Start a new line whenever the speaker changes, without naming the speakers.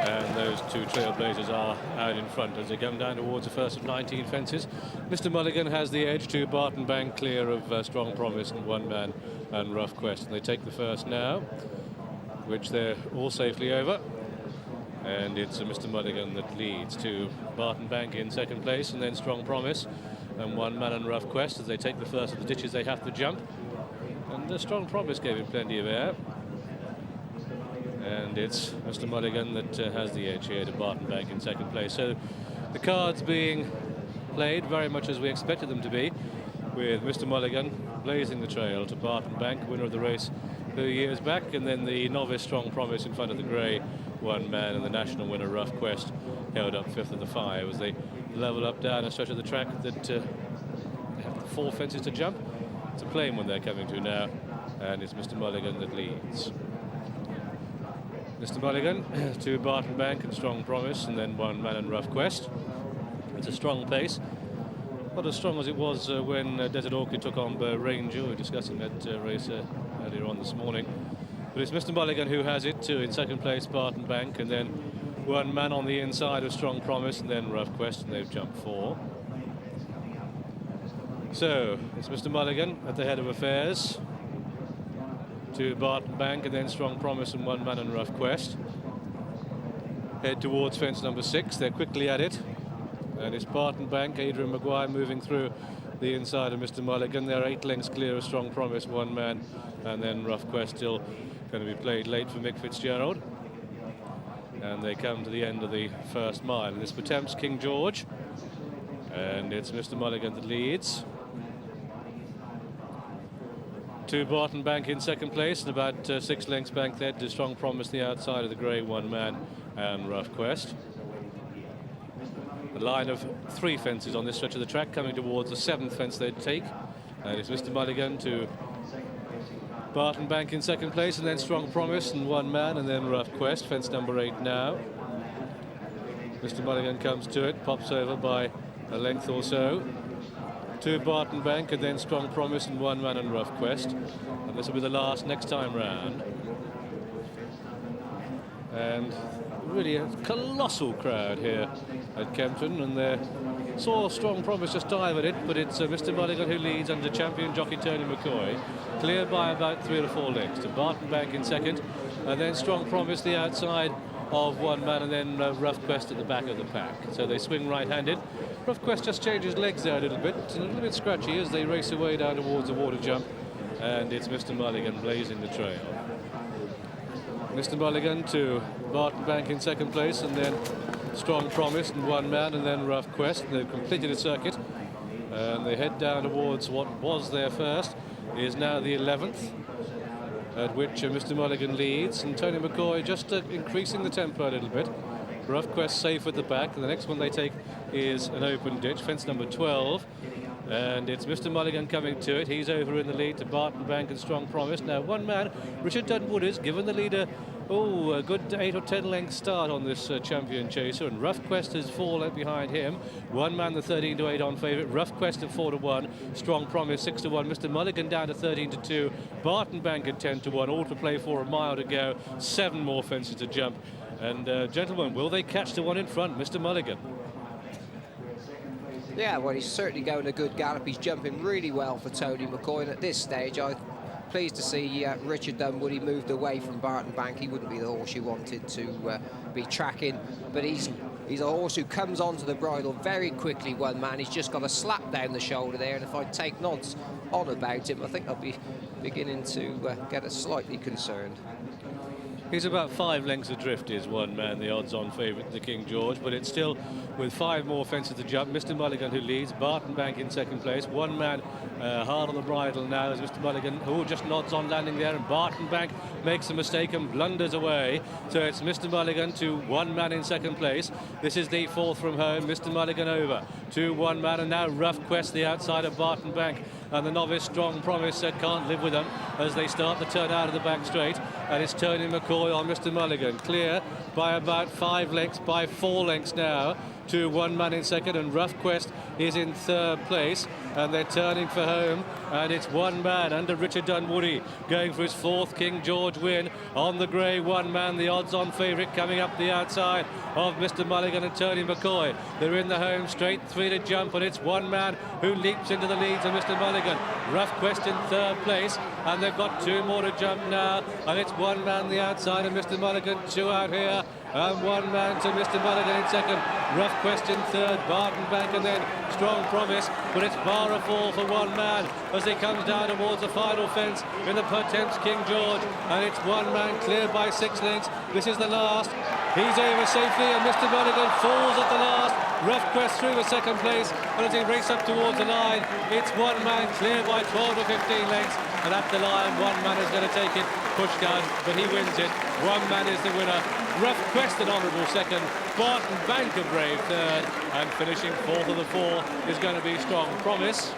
And those two trailblazers are out in front as they come down towards the first of 19 fences. Mr. Mulligan has the edge to Barton Bank, clear of Strong Promise and One Man and Rough Quest. And they take the first now, which they're all safely over. And it's Mr. Mulligan that leads to Barton Bank in second place, and then Strong Promise and One Man and Rough Quest as they take the first of the ditches they have to jump. And Strong Promise gave him plenty of air. And it's Mr. Mulligan that has the edge here to Barton Bank in second place. So the cards being played very much as we expected them to be, with Mr. Mulligan blazing the trail to Barton Bank, winner of the race 2 years back, and then the novice Strong Promise in front of the grey One Man, and the national winner Rough Quest held up fifth of the five as they level up down a stretch of the track that have 4 fences to jump. It's a plain one they're coming to now, and it's Mr. Mulligan that leads. Mr. Mulligan to Barton Bank and Strong Promise, and then One Man and Rough Quest. It's a strong pace, not as strong as it was when Desert Orchid took on Ranger. We were discussing that race earlier on this morning. But it's Mr. Mulligan who has it too. In second place, Barton Bank, and then One Man on the inside of Strong Promise, and then Rough Quest, and they've jumped 4. So it's Mr. Mulligan at the head of affairs to Barton Bank, and then Strong Promise and One Man and Rough Quest. Head towards fence number 6. They're quickly at it. And it's Barton Bank, Adrian Maguire moving through the inside of Mr. Mulligan. They're 8 lengths clear of Strong Promise, One Man, and then Rough Quest still going to be played late for Mick Fitzgerald. And they come to the end of the first mile. And this attempts King George. And it's Mr. Mulligan that leads. To Barton Bank in second place, and about 6 lengths back there to Strong Promise, the outside of the grey One Man and Rough Quest. A line of 3 fences on this stretch of the track, coming towards the 7th fence they'd take. And it's Mr. Mulligan to Barton Bank in second place, and then Strong Promise and One Man, and then Rough Quest, fence number 8 now. Mr. Mulligan comes to it, pops over by a length or so to Barton Bank, and then Strong Promise and One Man and Rough Quest. And this will be the last next time round. And really a colossal crowd here at Kempton, and they saw Strong Promise just dive at it, but it's Mr. Mulligan who leads under champion jockey Tony McCoy, cleared by about 3 or 4 lengths to Barton Bank in second, and then Strong Promise the outside of One Man, and then Rough Quest at the back of the pack. So they swing right-handed. Rough Quest just changes legs there a little bit scratchy as they race away down towards the water jump, and it's Mr. Mulligan blazing the trail. Mr. Mulligan to Barton Bank in second place, and then Strong Promise and One Man, and then Rough Quest. They've completed a circuit, and they head down towards what was their first, is now the 11th, at which Mr. Mulligan leads, and Tony McCoy just increasing the tempo a little bit. Rough Quest safe at the back, and the next one they take is an open ditch, fence number 12, and it's Mr. Mulligan coming to it. He's over in the lead to Barton Bank and Strong Promise. Now One Man, Richard Dunwood, is given the leader a good 8 or 10 length start on this champion chaser, and Rough Quest is 4 lengths behind him. One Man the 13 to 8 on favourite, Rough Quest at 4 to 1, Strong Promise 6 to 1, Mr. Mulligan down to 13 to 2, Barton Bank at 10 to 1, all to play for, a mile to go, 7 more fences to jump. And gentlemen, will they catch the one in front, Mr. Mulligan?
Yeah, well, he's certainly going a good gallop. He's jumping really well for Tony McCoy, and at this stage I'm pleased to see Richard Dunwood. He moved away from Barton Bank. He wouldn't be the horse you wanted to be tracking, but he's a horse who comes onto the bridle very quickly. One Man, he's just got a slap down the shoulder there, and if I take nods on about him, I think I'll be beginning to get us slightly concerned.
He's about 5 lengths adrift, is One Man, the odds-on favourite, the King George, but it's still with 5 more fences to jump. Mr. Mulligan who leads, Barton Bank in second place. One Man hard on the bridle now as Mr. Mulligan, who just nods on landing there, and Barton Bank makes a mistake and blunders away. So it's Mr. Mulligan to One Man in second place. This is the 4th from home. Mr. Mulligan over to One Man, and now Rough Quest, the outside of Barton Bank, and the novice Strong Promise can't live with them as they start the turn out of the back straight, and it's Tony McCoy on Mr. Mulligan, clear by about 5 lengths, by 4 lengths now to 1 man in second, and Rough Quest is in third place, and they're turning for home, and it's 1 man under Richard Dunwoody going for his 4th King George win on the grey 1 man, the odds-on favourite coming up the outside of Mr. Mulligan and Tony McCoy. They're in the home straight, 3 to jump, and it's 1 man who leaps into the lead to Mr. Mulligan. Rough Quest in third place, and they've got 2 more to jump now, and it's 1 man the outside of Mr. Mulligan, 2 out here, and 1 man to Mr. Mulligan in second. Rough Quest in third, Barton back, and then Strong Promise, but it's bar a fall for 1 man as he comes down towards the final fence in the Pertemps King George, and it's 1 man cleared by 6 lengths. This is the last. He's over safely, and Mr. Mulligan falls at the last. Rough Quest through the second place, and as he races up towards the line, it's 1 man cleared by 12 to 15 lengths, and at the line, 1 man is going to take it, pushed down, but he wins it. 1 man is the winner. Rough Quest an honourable second, Barton Bank a brave third, and finishing 4th of the 4 is going to be Strong Promise.